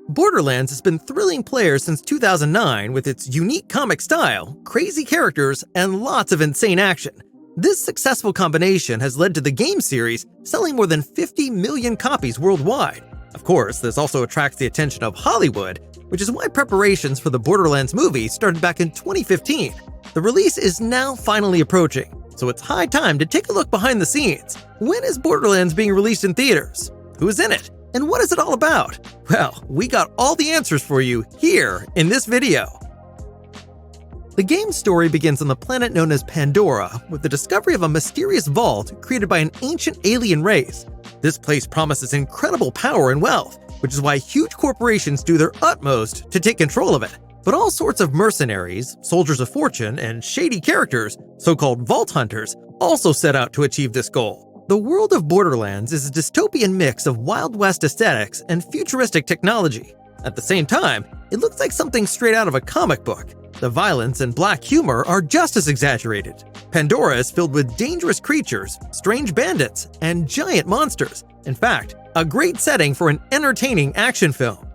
Borderlands has been thrilling players since 2009 with its unique comic style, crazy characters, and lots of insane action. This successful combination has led to the game series selling more than 50 million copies worldwide. Of course, this also attracts the attention of Hollywood, which is why preparations for the Borderlands movie started back in 2015. The release is now finally approaching, so it's high time to take a look behind the scenes. When is Borderlands being released in theaters? Who's in it? And what is it all about? Well, we got all the answers for you here in this video. The game's story begins on the planet known as Pandora, with the discovery of a mysterious vault created by an ancient alien race. This place promises incredible power and wealth, which is why huge corporations do their utmost to take control of it. But all sorts of mercenaries, soldiers of fortune, and shady characters, so-called vault hunters, also set out to achieve this goal. The world of Borderlands is a dystopian mix of Wild West aesthetics and futuristic technology. At the same time, it looks like something straight out of a comic book. The violence and black humor are just as exaggerated. Pandora is filled with dangerous creatures, strange bandits, and giant monsters. In fact, a great setting for an entertaining action film.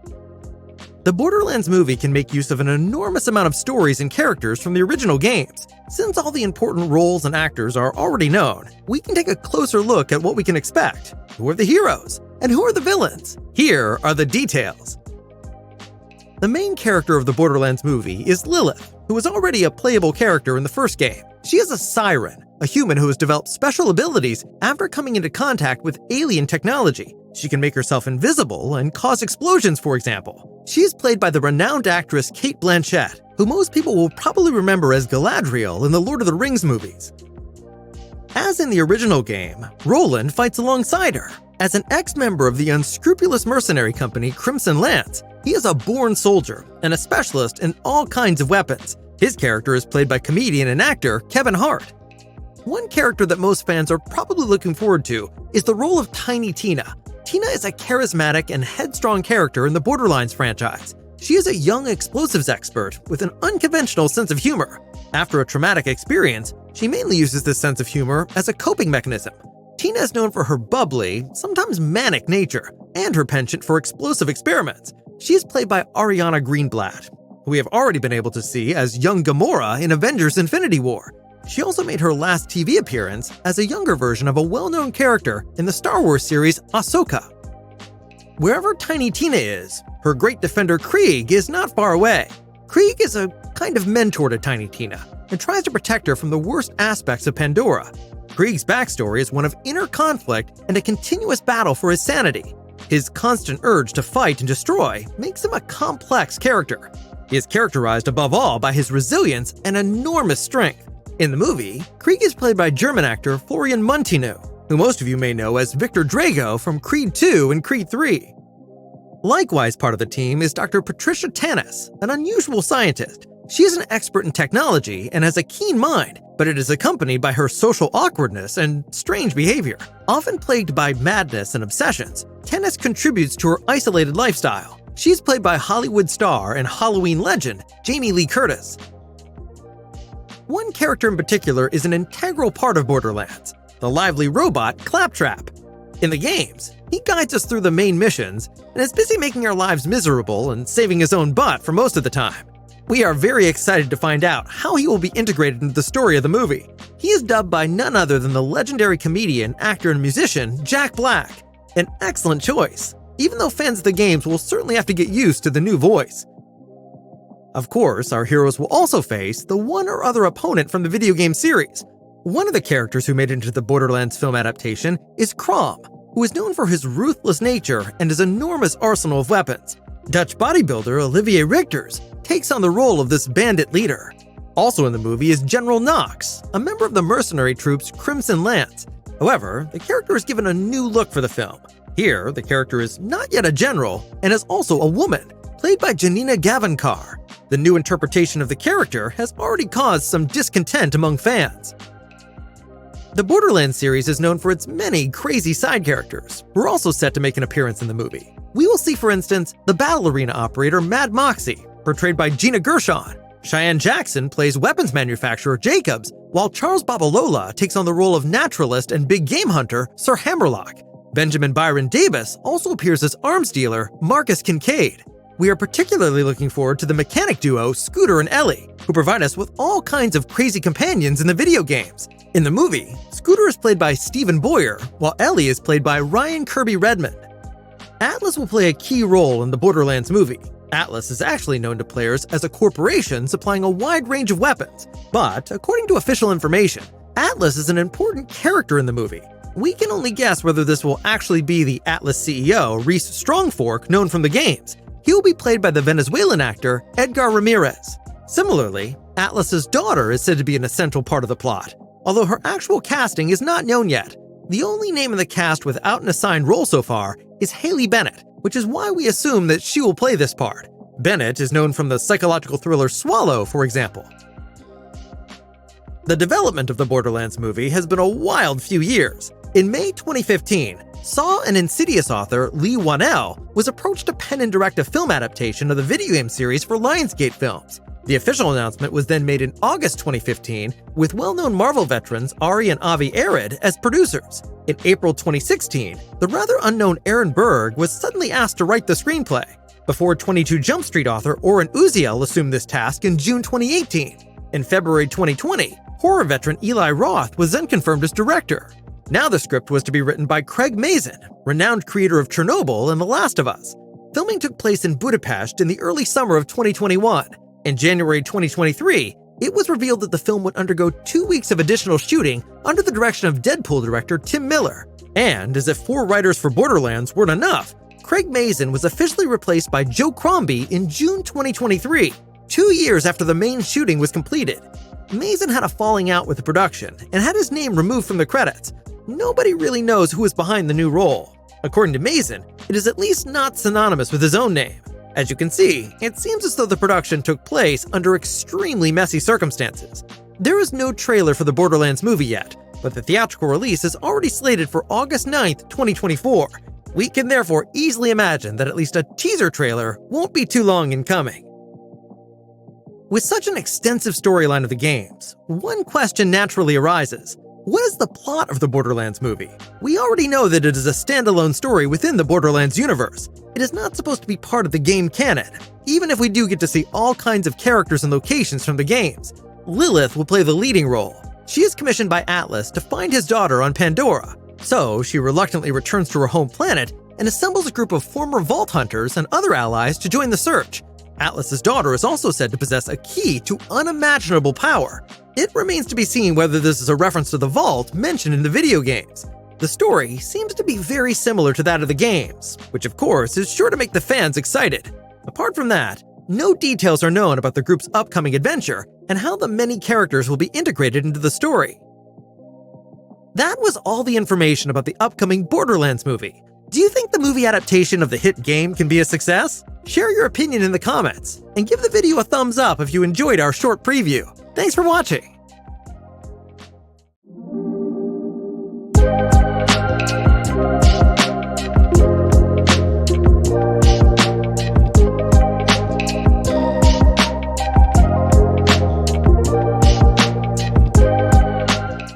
The Borderlands movie can make use of an enormous amount of stories and characters from the original games. Since all the important roles and actors are already known, we can take a closer look at what we can expect. Who are the heroes? And who are the villains? Here are the details. The main character of the Borderlands movie is Lilith, who was already a playable character in the first game. She is a siren, a human who has developed special abilities after coming into contact with alien technology. She can make herself invisible and cause explosions, for example. She is played by the renowned actress Cate Blanchett, who most people will probably remember as Galadriel in the Lord of the Rings movies. As in the original game, Roland fights alongside her. As an ex-member of the unscrupulous mercenary company Crimson Lance, he is a born soldier and a specialist in all kinds of weapons. His character is played by comedian and actor Kevin Hart. One character that most fans are probably looking forward to is the role of Tiny Tina. Tina is a charismatic and headstrong character in the Borderlands franchise. She is a young explosives expert with an unconventional sense of humor. After a traumatic experience, she mainly uses this sense of humor as a coping mechanism. Tina is known for her bubbly, sometimes manic nature, and her penchant for explosive experiments. She is played by Ariana Greenblatt, who we have already been able to see as young Gamora in Avengers: Infinity War. She also made her last TV appearance as a younger version of a well-known character in the Star Wars series Ahsoka. Wherever Tiny Tina is, her great defender Krieg is not far away. Krieg is a kind of mentor to Tiny Tina and tries to protect her from the worst aspects of Pandora. Krieg's backstory is one of inner conflict and a continuous battle for his sanity. His constant urge to fight and destroy makes him a complex character. He is characterized above all by his resilience and enormous strength. In the movie, Krieg is played by German actor Florian Munteanu, who most of you may know as Victor Drago from Creed 2 and Creed 3. Likewise part of the team is Dr. Patricia Tannis, an unusual scientist. She is an expert in technology and has a keen mind, but it is accompanied by her social awkwardness and strange behavior. Often plagued by madness and obsessions, Tannis contributes to her isolated lifestyle. She is played by Hollywood star and Halloween legend Jamie Lee Curtis. One character in particular is an integral part of Borderlands, the lively robot Claptrap. In the games, he guides us through the main missions and is busy making our lives miserable and saving his own butt for most of the time. We are very excited to find out how he will be integrated into the story of the movie. He is dubbed by none other than the legendary comedian, actor, and musician Jack Black. An excellent choice, even though fans of the games will certainly have to get used to the new voice. Of course, our heroes will also face the one or other opponent from the video game series. One of the characters who made it into the Borderlands film adaptation is Crom, who is known for his ruthless nature and his enormous arsenal of weapons. Dutch bodybuilder Olivier Richters takes on the role of this bandit leader. Also in the movie is General Knox, a member of the mercenary troops Crimson Lance. However, the character is given a new look for the film. Here, the character is not yet a general and is also a woman, played by Janina Gavankar. The new interpretation of the character has already caused some discontent among fans. The Borderlands series is known for its many crazy side characters, who are also set to make an appearance in the movie. We will see, for instance, the battle arena operator Mad Moxxi, portrayed by Gina Gershon. Cheyenne Jackson plays weapons manufacturer Jacobs, while Charles Babalola takes on the role of naturalist and big game hunter Sir Hammerlock. Benjamin Byron Davis also appears as arms dealer Marcus Kincaid. We are particularly looking forward to the mechanic duo Scooter and Ellie, who provide us with all kinds of crazy companions in the video games. In the movie, Scooter is played by Stephen Boyer, while Ellie is played by Ryan Kirby Redmond. Atlas will play a key role in the Borderlands movie. Atlas is actually known to players as a corporation supplying a wide range of weapons, but according to official information, Atlas is an important character in the movie. We can only guess whether this will actually be the Atlas CEO, Reese Strongfork, known from the games. He will be played by the Venezuelan actor Edgar Ramirez. Similarly, Atlas's daughter is said to be an essential part of the plot, although her actual casting is not known yet. The only name in the cast without an assigned role so far is Haley Bennett, which is why we assume that she will play this part. Bennett is known from the psychological thriller Swallow, for example. The development of the Borderlands movie has been a wild few years. In May 2015, Saw and Insidious author Lee Wanell was approached to pen and direct a film adaptation of the video game series for Lionsgate Films. The official announcement was then made in August 2015, with well-known Marvel veterans Ari and Avi Arad as producers. In April 2016, the rather unknown Aaron Berg was suddenly asked to write the screenplay, before 22 Jump Street author Oren Uziel assumed this task in June 2018. In February 2020, horror veteran Eli Roth was then confirmed as director. Now the script was to be written by Craig Mazin, renowned creator of Chernobyl and The Last of Us. Filming took place in Budapest in the early summer of 2021. In January 2023, it was revealed that the film would undergo 2 weeks of additional shooting under the direction of Deadpool director Tim Miller. And as if 4 writers for Borderlands weren't enough, Craig Mazin was officially replaced by Joe Crombie in June 2023, 2 years after the main shooting was completed. Mazin had a falling out with the production and had his name removed from the credits. Nobody really knows who is behind the new role. According to Mazin, it is at least not synonymous with his own name. As you can see, it seems as though the production took place under extremely messy circumstances. There is no trailer for the Borderlands movie yet, but the theatrical release is already slated for August 9th, 2024. We can therefore easily imagine that at least a teaser trailer won't be too long in coming. With such an extensive storyline of the games, one question naturally arises. What is the plot of the Borderlands movie? We already know that it is a standalone story within the Borderlands universe. It is not supposed to be part of the game canon, even if we do get to see all kinds of characters and locations from the games. Lilith will play the leading role. She is commissioned by Atlas to find his daughter on Pandora, so she reluctantly returns to her home planet and assembles a group of former Vault Hunters and other allies to join the search. Atlas's daughter is also said to possess a key to unimaginable power. It remains to be seen whether this is a reference to the Vault mentioned in the video games. The story seems to be very similar to that of the games, which of course is sure to make the fans excited. Apart from that, no details are known about the group's upcoming adventure and how the many characters will be integrated into the story. That was all the information about the upcoming Borderlands movie. Do you think the movie adaptation of the hit game can be a success? Share your opinion in the comments, and give the video a thumbs up if you enjoyed our short preview. Thanks for watching!